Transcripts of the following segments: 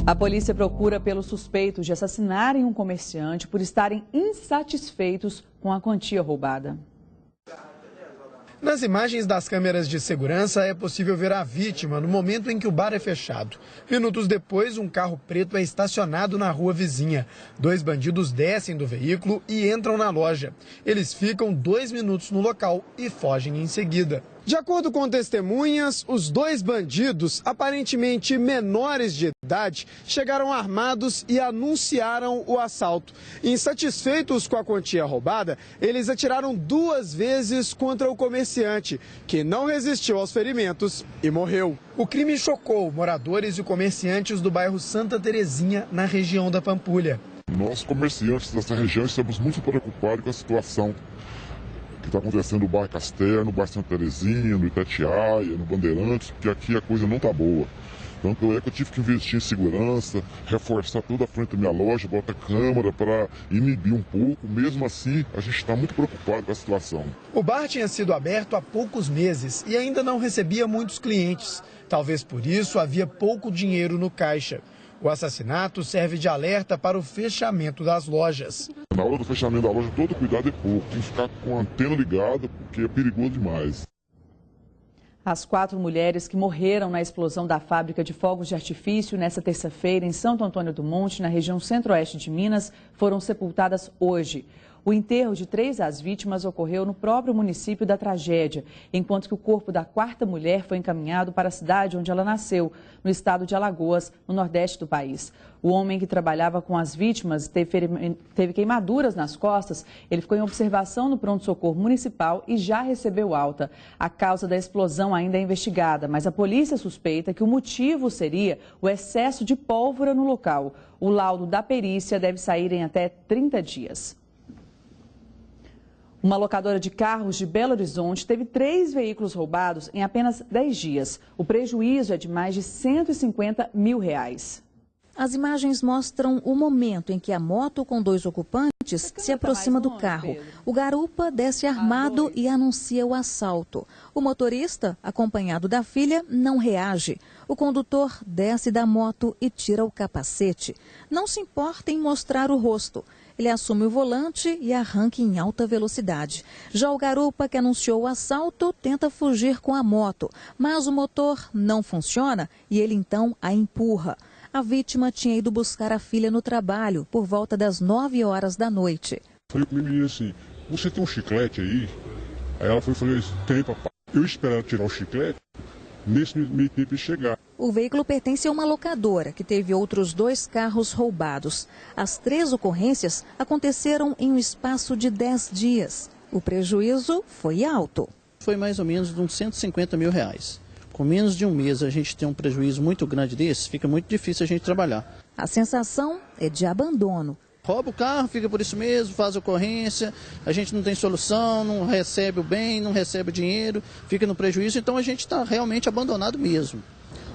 A polícia procura pelos suspeitos de assassinarem um comerciante por estarem insatisfeitos com a quantia roubada. Nas imagens das câmeras de segurança é possível ver a vítima no momento em que o bar é fechado. Minutos depois, um carro preto é estacionado na rua vizinha. 2 bandidos descem do veículo e entram na loja. Eles ficam 2 minutos no local e fogem em seguida. De acordo com testemunhas, os 2 bandidos, aparentemente menores de idade, chegaram armados e anunciaram o assalto. Insatisfeitos com a quantia roubada, eles atiraram 2 vezes contra o comerciante, que não resistiu aos ferimentos e morreu. O crime chocou moradores e comerciantes do bairro Santa Terezinha, na região da Pampulha. Nós, comerciantes dessa região, estamos muito preocupados com a situação que está acontecendo no bairro Castelão, no bairro Santa Terezinha, no Itatiaia, no Bandeirantes, porque aqui a coisa não está boa. Tanto é que eu tive que investir em segurança, reforçar toda a frente da minha loja, botar câmera para inibir um pouco. Mesmo assim, a gente está muito preocupado com a situação. O bar tinha sido aberto há poucos meses e ainda não recebia muitos clientes. Talvez por isso havia pouco dinheiro no caixa. O assassinato serve de alerta para o fechamento das lojas. Na hora do fechamento da loja, todo cuidado é pouco. Tem que ficar com a antena ligada, porque é perigoso demais. As 4 mulheres que morreram na explosão da fábrica de fogos de artifício nesta terça-feira em Santo Antônio do Monte, na região centro-oeste de Minas, foram sepultadas hoje. O enterro de 3 das vítimas ocorreu no próprio município da tragédia, enquanto que o corpo da 4ª mulher foi encaminhado para a cidade onde ela nasceu, no estado de Alagoas, no nordeste do país. O homem que trabalhava com as vítimas teve queimaduras nas costas. Ele ficou em observação no pronto-socorro municipal e já recebeu alta. A causa da explosão ainda é investigada, mas a polícia suspeita que o motivo seria o excesso de pólvora no local. O laudo da perícia deve sair em até 30 dias. Uma locadora de carros de Belo Horizonte teve 3 veículos roubados em apenas 10 dias. O prejuízo é de mais de R$150 mil. As imagens mostram o momento em que a moto com 2 ocupantes se aproxima do carro. O garupa desce armado e anuncia o assalto. O motorista, acompanhado da filha, não reage. O condutor desce da moto e tira o capacete. Não se importa em mostrar o rosto. Ele assume o volante e arranca em alta velocidade. Já o garupa, que anunciou o assalto, tenta fugir com a moto, mas o motor não funciona e ele então a empurra. A vítima tinha ido buscar a filha no trabalho por volta das 9 horas da noite. Falei com a menina assim, você tem um chiclete aí? Aí ela foi e falou, tem, papai. Eu esperava tirar o chiclete, nesse meio tempo de chegar. O veículo pertence a uma locadora que teve outros 2 carros roubados. As 3 ocorrências aconteceram em um espaço de 10 dias. O prejuízo foi alto. Foi mais ou menos de uns R$150 mil. Com menos de um mês a gente tem um prejuízo muito grande desse, fica muito difícil a gente trabalhar. A sensação é de abandono. Rouba o carro, fica por isso mesmo, faz ocorrência, a gente não tem solução, não recebe o bem, não recebe o dinheiro, fica no prejuízo, então a gente está realmente abandonado mesmo.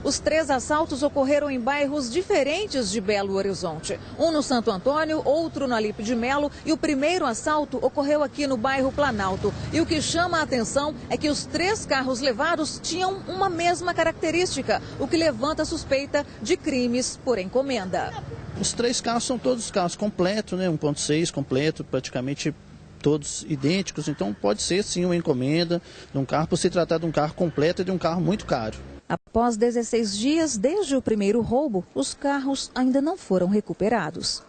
Os 3 assaltos ocorreram em bairros diferentes de Belo Horizonte. Um no Santo Antônio, outro no Alipe de Melo e o primeiro assalto ocorreu aqui no bairro Planalto. E o que chama a atenção é que os 3 carros levados tinham uma mesma característica, o que levanta a suspeita de crimes por encomenda. Os 3 carros são todos carros completos, né? 1.6 completo, praticamente todos idênticos. Então pode ser sim uma encomenda de um carro, por se tratar de um carro completo e de um carro muito caro. Após 16 dias desde o primeiro roubo, os carros ainda não foram recuperados.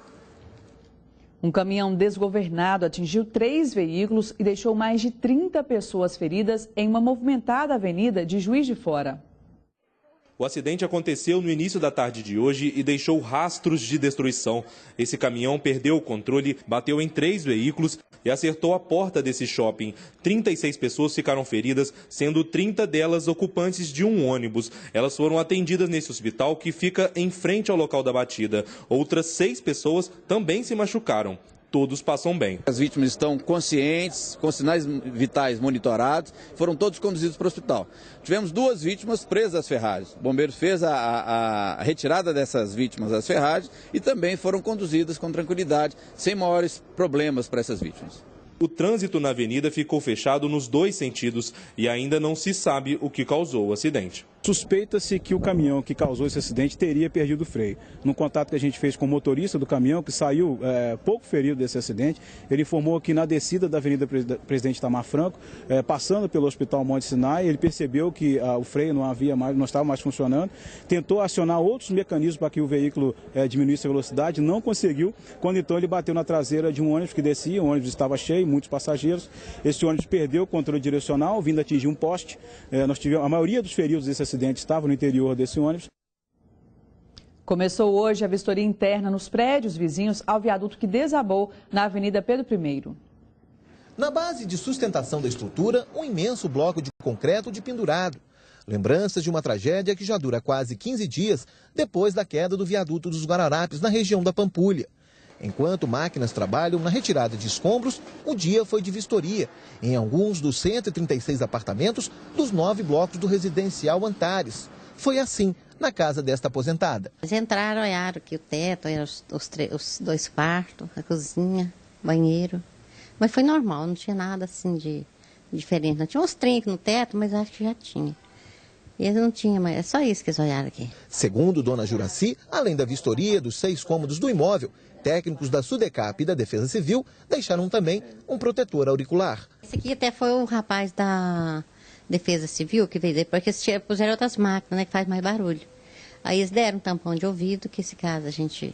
Um caminhão desgovernado atingiu 3 veículos e deixou mais de 30 pessoas feridas em uma movimentada avenida de Juiz de Fora. O acidente aconteceu no início da tarde de hoje e deixou rastros de destruição. Esse caminhão perdeu o controle, bateu em 3 veículos e acertou a porta desse shopping. 36 pessoas ficaram feridas, sendo 30 delas ocupantes de um ônibus. Elas foram atendidas nesse hospital que fica em frente ao local da batida. Outras 6 pessoas também se machucaram. Todos passam bem. As vítimas estão conscientes, com sinais vitais monitorados, foram todos conduzidos para o hospital. Tivemos 2 vítimas presas às ferragens. O bombeiro fez a retirada dessas vítimas das ferragens e também foram conduzidas com tranquilidade, sem maiores problemas para essas vítimas. O trânsito na avenida ficou fechado nos 2 sentidos e ainda não se sabe o que causou o acidente. Suspeita-se que o caminhão que causou esse acidente teria perdido o freio. No contato que a gente fez com o motorista do caminhão, que saiu pouco ferido desse acidente, ele informou que na descida da Avenida Presidente Itamar Franco, passando pelo Hospital Monte Sinai, ele percebeu que o freio não estava mais funcionando, tentou acionar outros mecanismos para que o veículo diminuísse a velocidade, não conseguiu, quando então ele bateu na traseira de um ônibus que descia, o ônibus estava cheio, muitos passageiros, esse ônibus perdeu o controle direcional, vindo atingir um poste. Nós tivemos, a maioria dos feridos desse acidente estava no interior desse ônibus. Começou hoje a vistoria interna nos prédios vizinhos ao viaduto que desabou na Avenida Pedro I. Na base de sustentação da estrutura, um imenso bloco de concreto de pendurado. Lembranças de uma tragédia que já dura quase 15 dias depois da queda do viaduto dos Guararapes, na região da Pampulha. Enquanto máquinas trabalham na retirada de escombros, o dia foi de vistoria em alguns dos 136 apartamentos dos 9 blocos do residencial Antares. Foi assim na casa desta aposentada. Eles entraram, olharam aqui o teto, os 2 quartos, a cozinha, banheiro. Mas foi normal, não tinha nada assim de diferente. Não tinha uns trincos no teto, mas acho que já tinha. E eles não tinham, mas é só isso que eles olharam aqui. Segundo dona Juraci, além da vistoria dos 6 cômodos do imóvel, técnicos da Sudecap e da Defesa Civil deixaram também um protetor auricular. Esse aqui até foi o rapaz da Defesa Civil que veio depois, porque eles puseram outras máquinas, né, que faz mais barulho. Aí eles deram um tampão de ouvido, que se caso a gente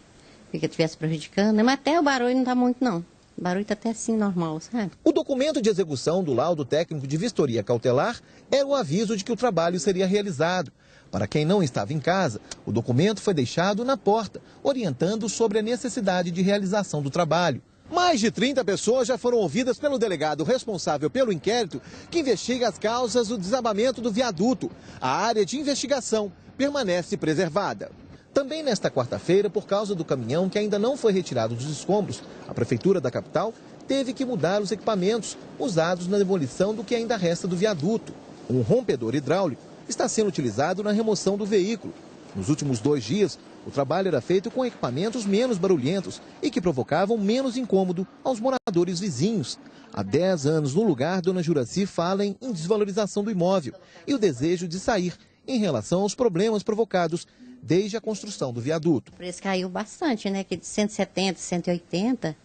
estivesse prejudicando, mas até o barulho não está muito não. O barulho está até assim normal, sabe? O documento de execução do laudo técnico de vistoria cautelar era o aviso de que o trabalho seria realizado. Para quem não estava em casa, o documento foi deixado na porta, orientando sobre a necessidade de realização do trabalho. Mais de 30 pessoas já foram ouvidas pelo delegado responsável pelo inquérito que investiga as causas do desabamento do viaduto. A área de investigação permanece preservada. Também nesta quarta-feira, por causa do caminhão que ainda não foi retirado dos escombros, a Prefeitura da capital teve que mudar os equipamentos usados na demolição do que ainda resta do viaduto. Um rompedor hidráulico está sendo utilizado na remoção do veículo. Nos últimos 2 dias, o trabalho era feito com equipamentos menos barulhentos e que provocavam menos incômodo aos moradores vizinhos. Há 10 anos no lugar, dona Juraci fala em desvalorização do imóvel e o desejo de sair em relação aos problemas provocados desde a construção do viaduto. O preço caiu bastante, né? Que de 170, 180,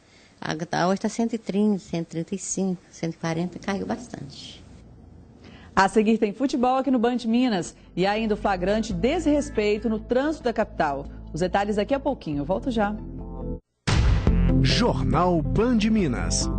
hoje está 130, 135, 140, caiu bastante. A seguir tem futebol aqui no Band Minas e ainda o flagrante desrespeito no trânsito da capital. Os detalhes daqui a pouquinho. Eu volto já. Jornal Band Minas.